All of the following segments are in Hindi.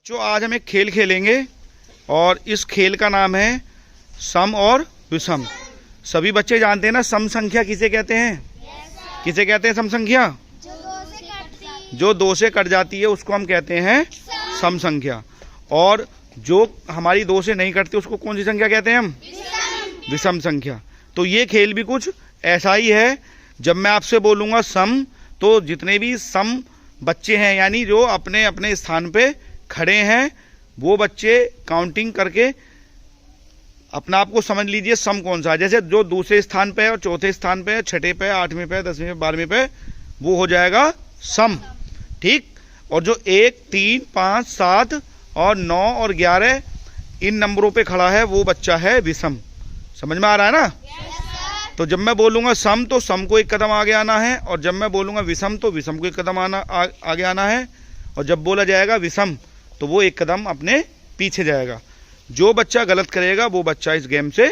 जो आज हम एक खेल खेलेंगे और इस खेल का नाम है सम और विषम। सभी बच्चे जानते हैं ना सम संख्या किसे कहते हैं? किसे कहते हैं सम संख्या? जो दो से कट जाती है उसको हम कहते हैं सम संख्या। और जो हमारी दो से नहीं कटती उसको कौन सी संख्या कहते हैं हम? विषम संख्या। तो ये खेल भी कुछ ऐसा ही है। जब मैं आपसे बोलूँगा सम, तो जितने भी सम बच्चे हैं यानी जो अपने अपने स्थान पे खड़े हैं वो बच्चे काउंटिंग करके अपना आप को समझ लीजिए सम कौन सा है। जैसे जो दूसरे स्थान पे है और चौथे स्थान पे है, छठे पे, आठवें पे, 10वीं पे, 12वीं पे, वो हो जाएगा सम। ठीक। और जो 1, 3, 5, 7 और 9 और 11 इन नंबरों पे खड़ा है वो बच्चा है विषम। समझ में आ रहा है ना? तो जब मैं बोलूंगा सम तो सम को एक कदम आगे आना है, और जब मैं बोलूंगा विषम तो विषम को एक कदम आगे आना है, और जब बोला जाएगा विषम तो वो एक कदम अपने पीछे जाएगा। जो बच्चा गलत करेगा वो बच्चा इस गेम से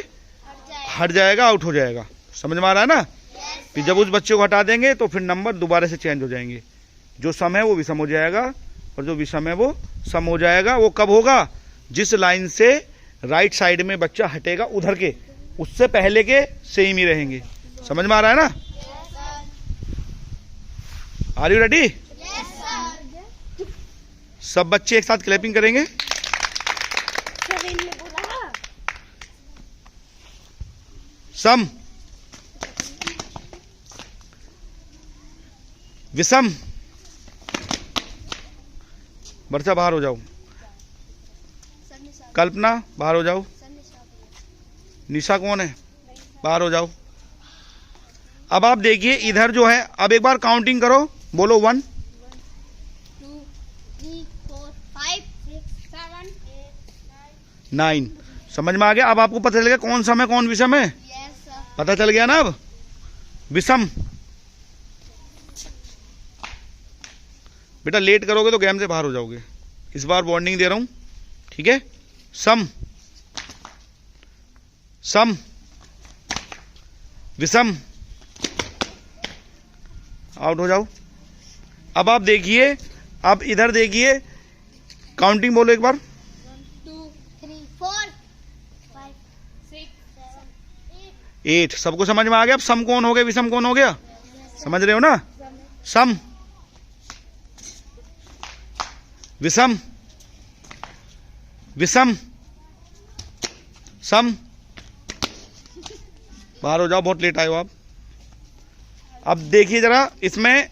हट जाएगा, आउट हो जाएगा। समझ में आ रहा है ना? फिर जब उस बच्चे को हटा देंगे तो फिर नंबर दोबारा से चेंज हो जाएंगे। जो सम है वो विषम हो जाएगा और जो विषम है वो सम हो जाएगा। वो कब होगा? जिस लाइन से राइट साइड में बच्चा हटेगा उधर के, उससे पहले के सेम ही रहेंगे। समझ में आ रहा है ना? Are you ready? सब बच्चे एक साथ क्लैपिंग करेंगे। सम, विषम, वर्षा बाहर हो जाओ, कल्पना बाहर हो जाओ, निशा कौन है? बाहर हो जाओ। अब आप देखिए इधर जो है, अब एक बार काउंटिंग करो, बोलो 1 2 3 4 5 6 7 8 9। समझ में आ गया? अब आपको पता चल गया कौन सम है कौन विषम है? पता चल गया ना? अब विषम। बेटा लेट करोगे तो गेम से बाहर हो जाओगे। इस बार वार्निंग दे रहा हूं, ठीक है? सम, सम, विषम, आउट हो जाओ। अब आप देखिए, अब इधर देखिए, काउंटिंग बोलो एक बार। 1 2 3 4 5 6 7 8। सबको समझ में आ गया? अब सम कौन हो गया, विषम कौन हो गया? समझ रहे हो ना? सम, विषम, विषम, सम। बाहर हो जाओ, बहुत लेट आए हो आप। अब देखिए जरा इसमें,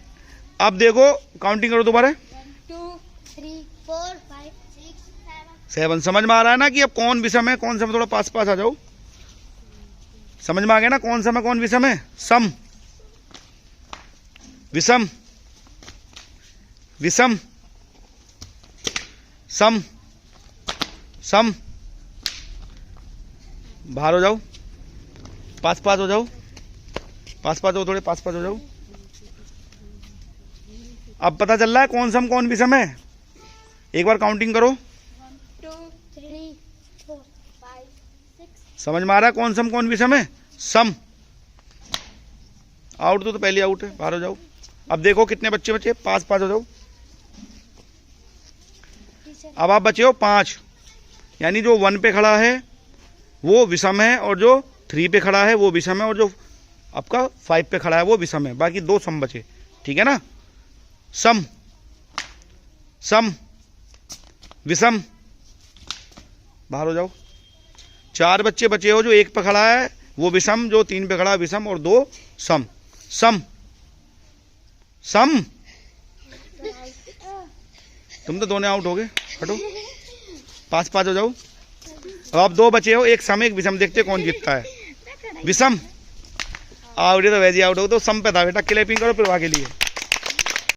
अब देखो काउंटिंग करो दोबारा। 1 2 3 4 5 6 7। समझ में आ रहा है ना कि अब कौन विषम है कौन सम? थोड़ा पास पास आ जाओ। समझ में आ गया ना कौन सम है कौन विषम है? सम, विषम, विषम, सम, सम। बाहर हो जाओ, पास पास हो जाओ, पास पास हो, थोड़े पास पास हो जाओ। अब पता चल रहा है कौन सम कौन विषम है? एक बार काउंटिंग करो। 1 2 3 4 5 6। समझ में आ रहा है कौन सम कौन विषम है? सम। आउट तो पहले आउट है, बाहर हो जाओ। अब देखो कितने बच्चे बचे, पास पास हो जाओ। अब आप बचे हो 5, यानी जो 1 पे खड़ा है वो विषम है, और जो 3 पे खड़ा है वो विषम है, और जो आपका 5 पे खड़ा है वो विषम है। बाकी 2 सम बचे, ठीक है ना? सम, सम, विषम, बाहर हो जाओ। 4 बच्चे बचे हो, जो 1 पे खड़ा है वो विषम, जो 3 पे खड़ा है विषम, और 2 सम। सम, सम। तुम तो दोनों आउट हो गए, हटो, पास पास हो जाओ। अब आप 2 बचे हो, एक सम एक विषम, देखते कौन जीतता है। विषम आउट है तो वैसे आउट हो, तो सम पे था बेटा। क्लैपिंग करो फिर वहां के लिए।